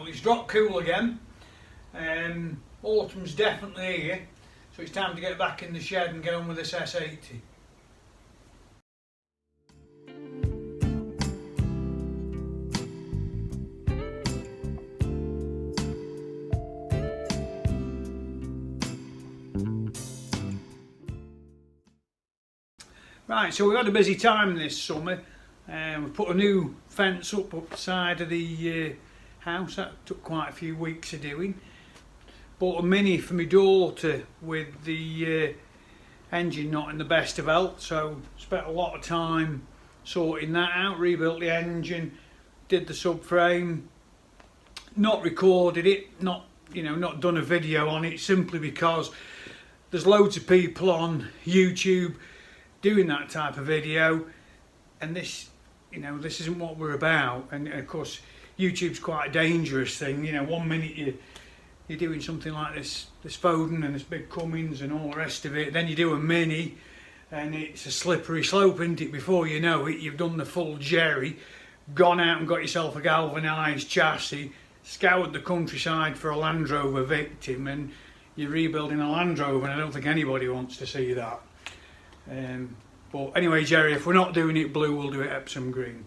well, it's dropped cool again. Autumn's definitely here, so it's time to get back in the shed and get on with this S80. Right, so we've had a busy time this summer. We've put a new fence up the side of the house. That took quite a few weeks of doing. Bought a Mini for my daughter with the engine not in the best of health, so spent a lot of time sorting that out. Rebuilt the engine, did the subframe, not recorded it, not done a video on it, simply because there's loads of people on YouTube doing that type of video, and this isn't what we're about. And of course YouTube's quite a dangerous thing. 1 minute you're doing something like this Foden and this big Cummins and all the rest of it, then you do a Mini and it's a slippery slope, isn't it? Before you know it, you've done the full jerry, gone out and got yourself a galvanised chassis, scoured the countryside for a Land Rover victim, and you're rebuilding a Land Rover, and I don't think anybody wants to see that. But anyway, Jerry, if we're not doing it blue, we'll do it Epsom green.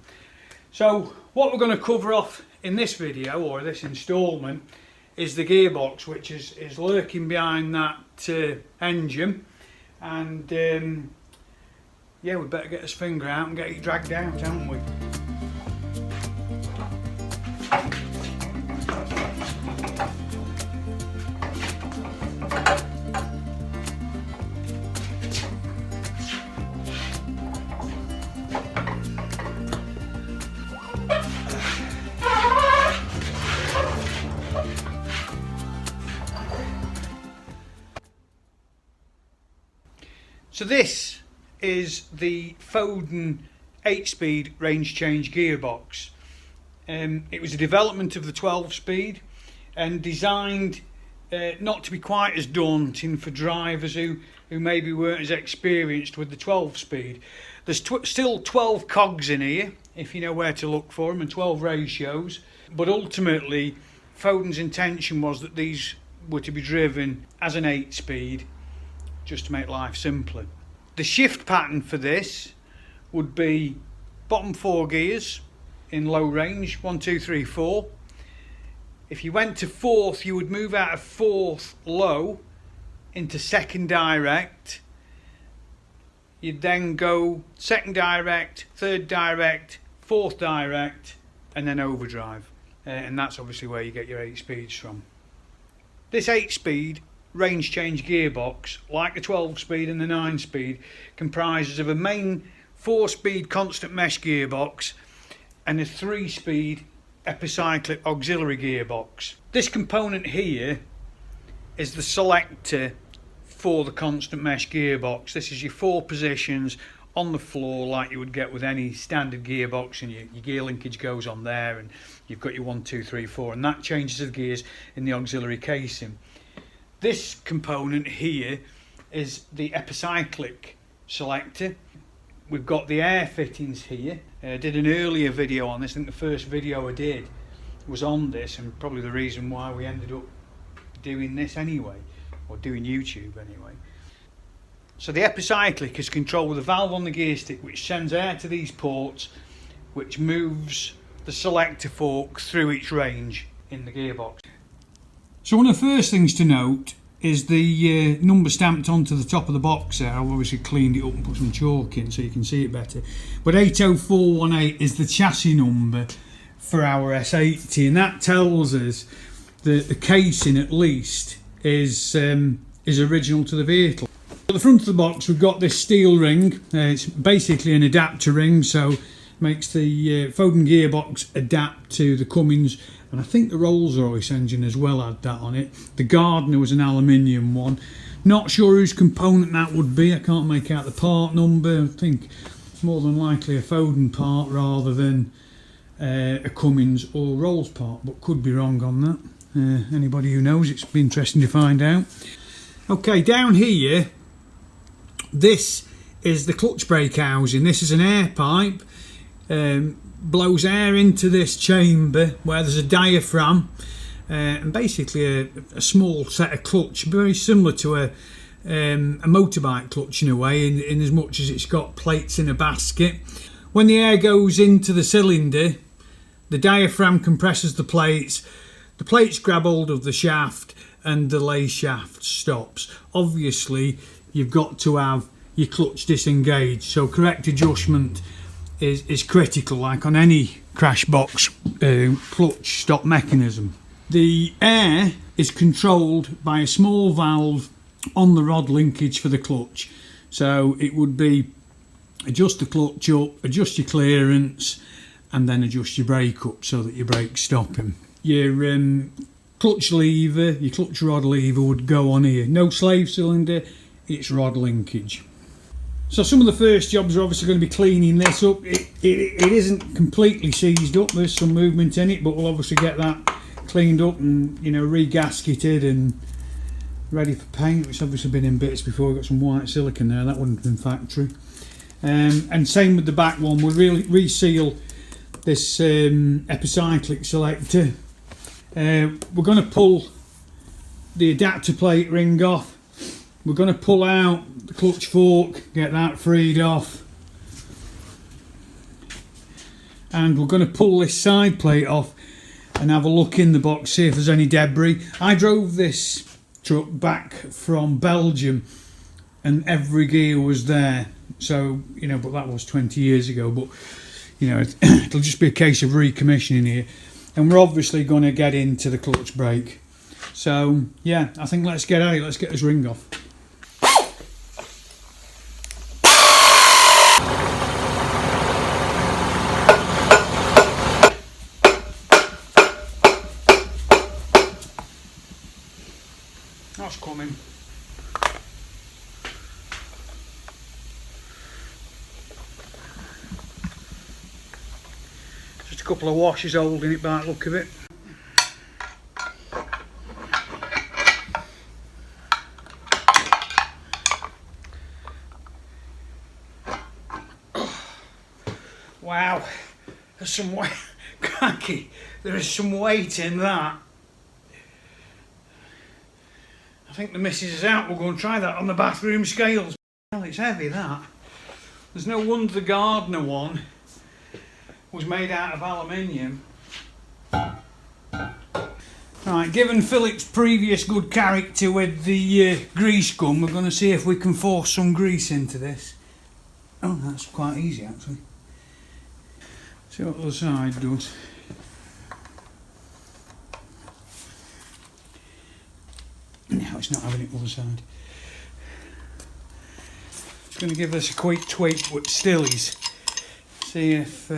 So what we're going to cover off in this video, or this instalment, is the gearbox, which is lurking behind that engine. And yeah, we better get his finger out and get it dragged out, haven't we? So this is the Foden 8-speed range change gearbox. It was a development of the 12-speed and designed not to be quite as daunting for drivers who maybe weren't as experienced with the 12-speed. There's still 12 cogs in here, if you know where to look for them, and 12 ratios. But ultimately, Foden's intention was that these were to be driven as an 8-speed, just to make life simpler. The shift pattern for this would be bottom 4 gears in low range, 1, 2, 3, 4. If you went to 4th, you would move out of 4th low into 2nd direct. You'd then go 2nd direct, 3rd direct, 4th direct, and then overdrive. And that's obviously where you get your 8 speeds from. This 8-speed range change gearbox, like the 12-speed and the 9-speed, comprises of a main 4-speed constant mesh gearbox and a 3-speed epicyclic auxiliary gearbox. This component here is the selector for the constant mesh gearbox. This is your 4 positions on the floor like you would get with any standard gearbox, and your gear linkage goes on there, and you've got your 1, 2, 3, 4, and that changes the gears in the auxiliary casing. This component here is the epicyclic selector. We've got the air fittings here. I did an earlier video on this. I think the first video I did was on this, and probably the reason why we ended up doing this anyway, or doing YouTube anyway. So the epicyclic is controlled with a valve on the gear stick which sends air to these ports, which moves the selector fork through its range in the gearbox. So one of the first things to note is the number stamped onto the top of the box there. I've obviously cleaned it up and put some chalk in so you can see it better. But 80418 is the chassis number for our S80, and that tells us that the casing at least is original to the vehicle. At the front of the box we've got this steel ring. It's basically an adapter ring, so makes the Foden gearbox adapt to the Cummins, and I think the Rolls-Royce engine as well had that on it. The Gardner was an aluminium one. Not sure whose component that would be. I can't make out the part number. I think it's more than likely a Foden part rather than a Cummins or Rolls part, but could be wrong on that. Anybody who knows, it's be interesting to find out. Okay, down here, this is the clutch brake housing. This is an air pipe. blows air into this chamber where there's a diaphragm and basically a small set of clutch, very similar to a motorbike clutch in a way, in as much as it's got plates in a basket. When the air goes into the cylinder, the diaphragm compresses the plates grab hold of the shaft, and the lay shaft stops. Obviously you've got to have your clutch disengaged, so correct adjustment is critical, like on any crash box clutch stop mechanism. The air is controlled by a small valve on the rod linkage for the clutch, so it would be adjust the clutch up, adjust your clearance, and then adjust your brake up so that your brake's stopping. Your clutch lever, your clutch rod lever would go on here. No slave cylinder, it's rod linkage. So some of the first jobs are obviously going to be cleaning this up. It isn't completely seized up, there's some movement in it, but we'll obviously get that cleaned up and, you know, re-gasketed and ready for paint, which obviously been in bits before. We've got some white silicone there, that wouldn't have been factory. And same with the back one, we'll really reseal this epicyclic selector. We're going to pull the adapter plate ring off. We're going to pull out the clutch fork, get that freed off, and we're going to pull this side plate off and have a look in the box, see if there's any debris. I drove this truck back from Belgium and every gear was there, so, you know, but that was 20 years ago. But, you know, it'll just be a case of recommissioning here, and we're obviously going to get into the clutch brake. So yeah, I think let's get at it. Let's get this ring off. That's coming. Just a couple of washers holding it by the look of it. Wow, there's some weight, cracky, there is some weight in that. I think the missus is out. We'll go and try that on the bathroom scales. Well, it's heavy, that. There's no wonder the Gardner one was made out of aluminium. Right, given Philip's previous good character with the grease gun, we're going to see if we can force some grease into this. Oh, that's quite easy actually. See what the other side does. No, it's not having it the other side. Just going to give this a quick tweak with stillies. See if...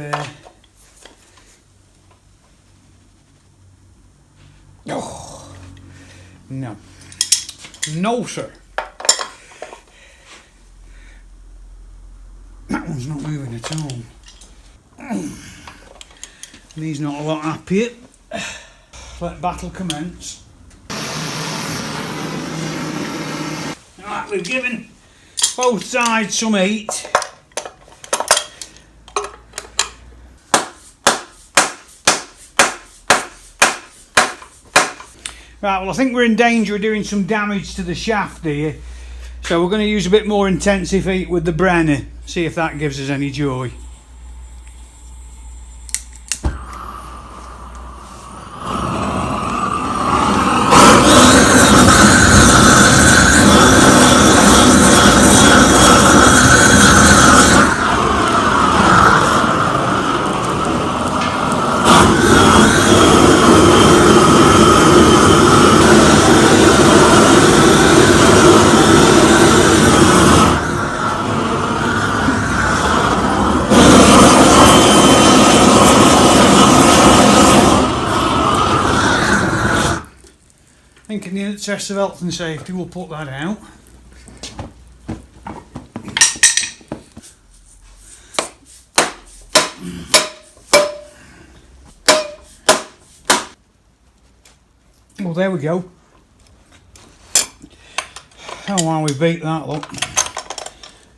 Oh, no. No, sir. That one's not moving at all. And he's not a lot happier. Let battle commence. Right, we've given both sides some heat. Right, well, I think we're in danger of doing some damage to the shaft here, so we're going to use a bit more intensive heat with the Brenner, see if that gives us any joy. I think in the interest of health and safety we'll put that out. Well, there we go. Oh wow, we beat that, look.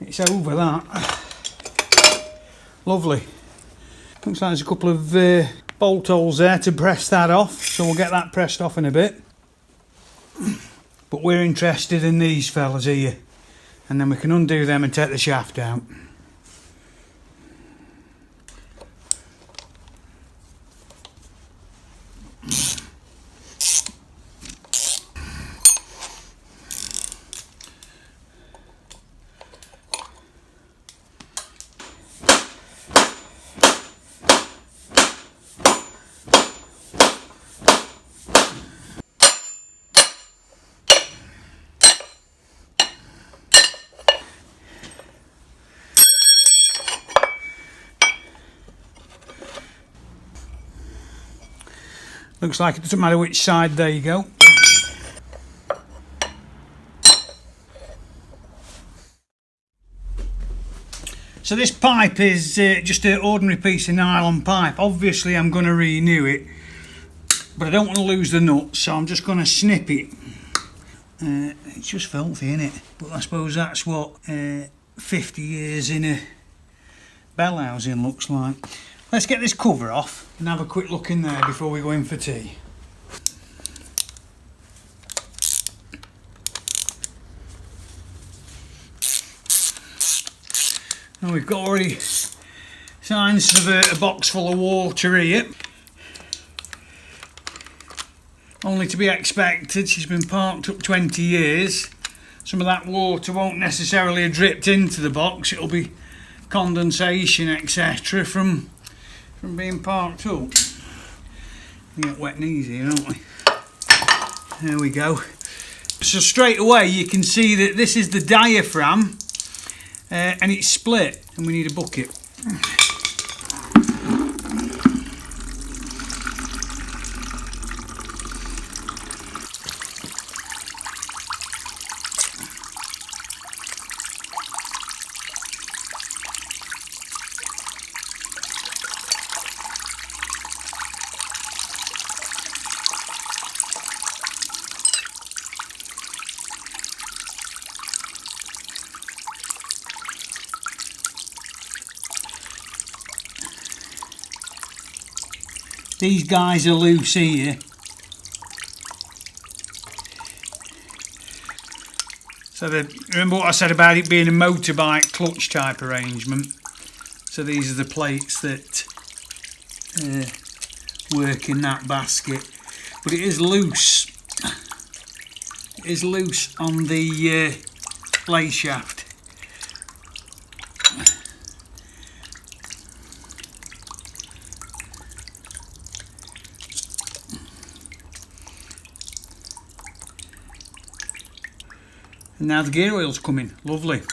It's over that. Lovely. Looks like there's a couple of bolt holes there to press that off, so we'll get that pressed off in a bit. But we're interested in these fellas here, and then we can undo them and take the shaft out. Looks like it doesn't matter which side, there you go. So this pipe is just an ordinary piece of nylon pipe. Obviously I'm going to renew it, but I don't want to lose the nut, so I'm just going to snip it. It's just filthy, isn't it? But I suppose that's what 50 years in a bell housing looks like. Let's get this cover off and have a quick look in there before we go in for tea. And we've got already signs of a box full of water here. Only to be expected, she's been parked up 20 years. Some of that water won't necessarily have dripped into the box, it'll be condensation, etc. from being parked up. We get wet knees here, don't we? There we go. So straight away you can see that this is the diaphragm, and it's split, and we need a bucket. These guys are loose here. So remember what I said about it being a motorbike clutch type arrangement? So these are the plates that work in that basket. But it is loose. It is loose on the lay shaft. And now the gear oil's coming, lovely.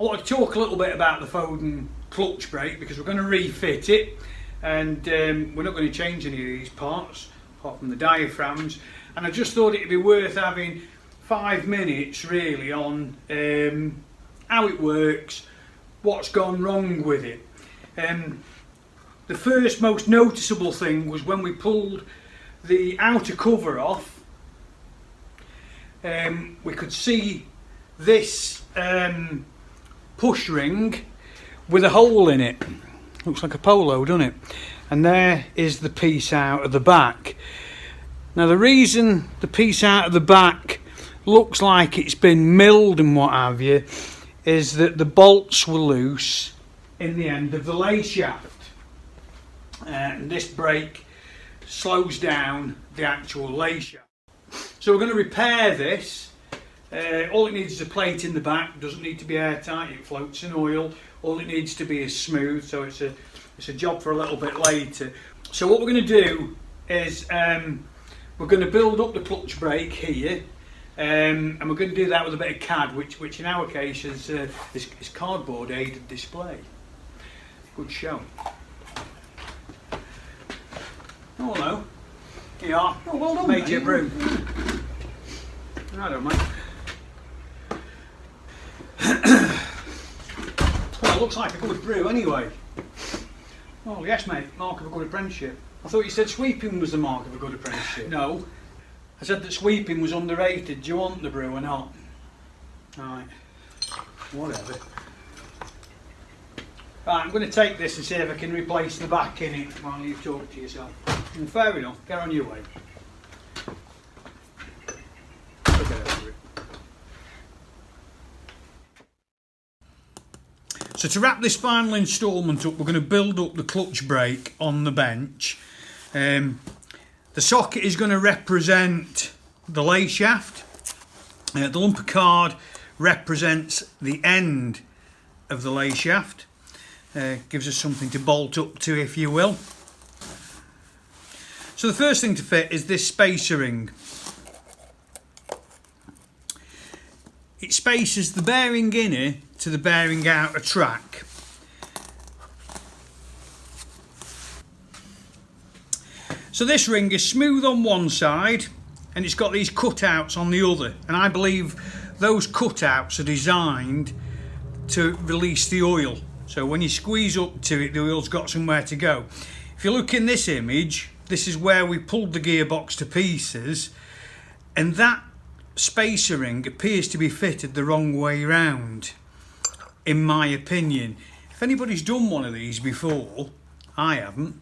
I want to talk a little bit about the Foden clutch brake because we're going to refit it, and we're not going to change any of these parts apart from the diaphragms. And I just thought it'd be worth having 5 minutes really on how it works, what's gone wrong with it. The first most noticeable thing was when we pulled the outer cover off. We could see this push ring with a hole in it. Looks like a polo, doesn't it? And there is the piece out of the back. Now the reason the piece out of the back looks like it's been milled and what have you is that the bolts were loose in the end of the lay shaft. And this brake slows down the actual lay shaft. So we're going to repair this. All it needs is a plate in the back. Doesn't need to be airtight. It floats in oil. All it needs to be is smooth. So it's a job for a little bit later. So what we're going to do is we're going to build up the clutch brake here, and we're going to do that with a bit of CAD, which in our case is cardboard aided display. Good show. Oh hello. Here you are. Oh, well done, made you a brew. I don't mind. Well, it looks like a good brew anyway. Oh yes mate, mark of a good apprenticeship. I thought you said sweeping was the mark of a good apprenticeship. No, I said that sweeping was underrated. Do you want the brew or not? Right, whatever. Right, I'm going to take this and see if I can replace the back in it while you talk to yourself. And fair enough, get on your way. Forget over it. So to wrap this final instalment up, we're going to build up the clutch brake on the bench. The socket is going to represent the lay shaft. The lumper card represents the end of the lay shaft. Gives us something to bolt up to, if you will. So the first thing to fit is this spacer ring. It spaces the bearing inner to the bearing outer track. So this ring is smooth on one side and it's got these cutouts on the other, and I believe those cutouts are designed to release the oil. So when you squeeze up to it, the oil's got somewhere to go. If you look in this image, this is where we pulled the gearbox to pieces, and that spacer ring appears to be fitted the wrong way round, in my opinion. If anybody's done one of these before, I haven't,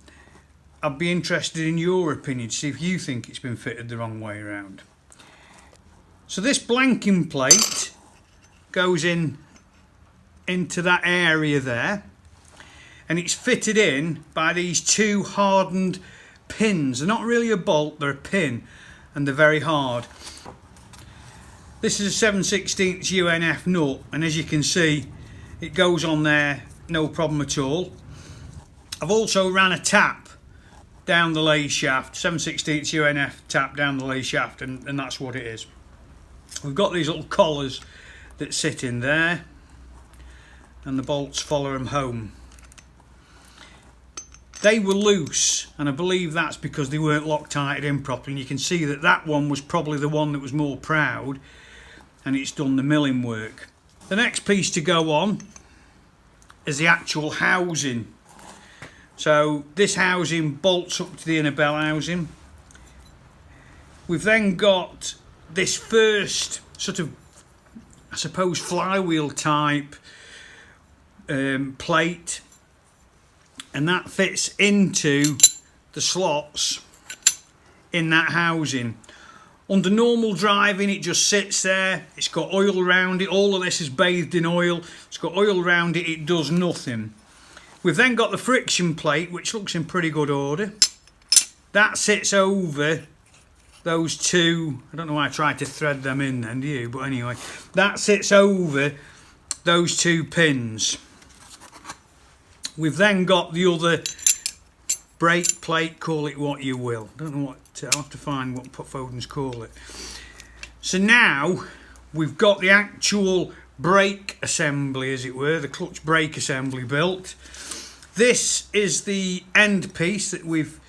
I'd be interested in your opinion to see if you think it's been fitted the wrong way around. So this blanking plate goes into that area there, and it's fitted in by these two hardened pins. They're not really a bolt, they're a pin, and they're very hard. This is a 7/16 UNF nut, and as you can see, it goes on there no problem at all. I've also ran a tap down the lay shaft, 7/16 UNF tap down the lay shaft, and that's what it is. We've got these little collars that sit in there, and the bolts follow them home. They were loose, and I believe that's because they weren't Loctited in properly, and you can see that that one was probably the one that was more proud, and it's done the milling work. The next piece to go on is the actual housing. So this housing bolts up to the inner bell housing. We've then got this first sort of, I suppose, flywheel type plate, and that fits into the slots in that housing. Under normal driving, it just sits there. It's got oil around it. All of this is bathed in oil. It's got oil around it. It does nothing. We've then got the friction plate, which looks in pretty good order. That sits over those two. I don't know why I tried to thread them in then, do you? But anyway, that sits over those two pins. We've then got the other brake plate, call it what you will. I don't know what, I'll have to find what Foden's call it. So now we've got the actual brake assembly, as it were, the clutch brake assembly built. This is the end piece that we've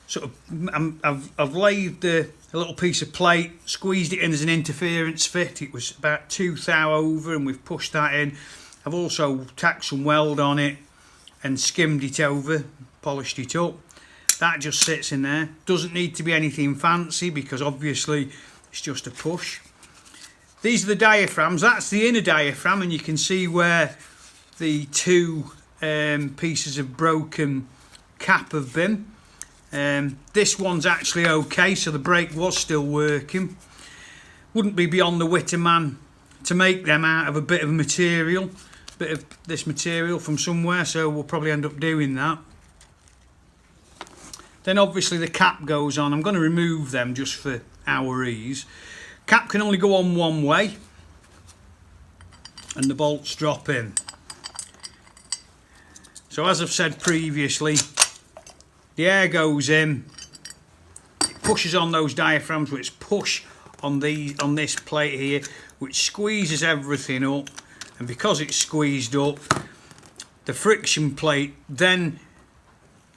sort of, I've laid a little piece of plate, squeezed it in as an interference fit. It was about 2 thou over, and we've pushed that in. I've also tacked some weld on it and skimmed it over, polished it up. That just sits in there. Doesn't need to be anything fancy because obviously it's just a push. These are the diaphragms. That's the inner diaphragm, and you can see where the two pieces of broken cap have been. This one's actually okay, so the brake was still working. Wouldn't be beyond the wit of man to make them out of a bit of material, bit of this material from somewhere, so we'll probably end up doing that. Then obviously the cap goes on. I'm going to remove them just for our ease. Cap can only go on one way, and the bolts drop in. So as I've said previously, the air goes in, it pushes on those diaphragms, which push on this plate here, which squeezes everything up, and because it's squeezed up, the friction plate then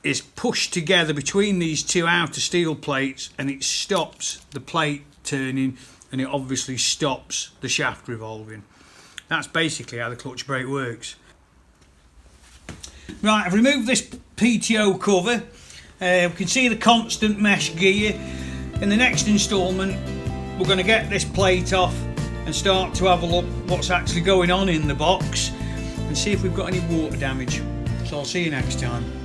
is pushed together between these two outer steel plates, and it stops the plate turning, and it obviously stops the shaft revolving. That's basically how the clutch brake works. Right, I've removed this PTO cover. We can see the constant mesh gear. In the next instalment, we're going to get this plate off and start to have a look what's actually going on in the box and see if we've got any water damage. So I'll see you next time.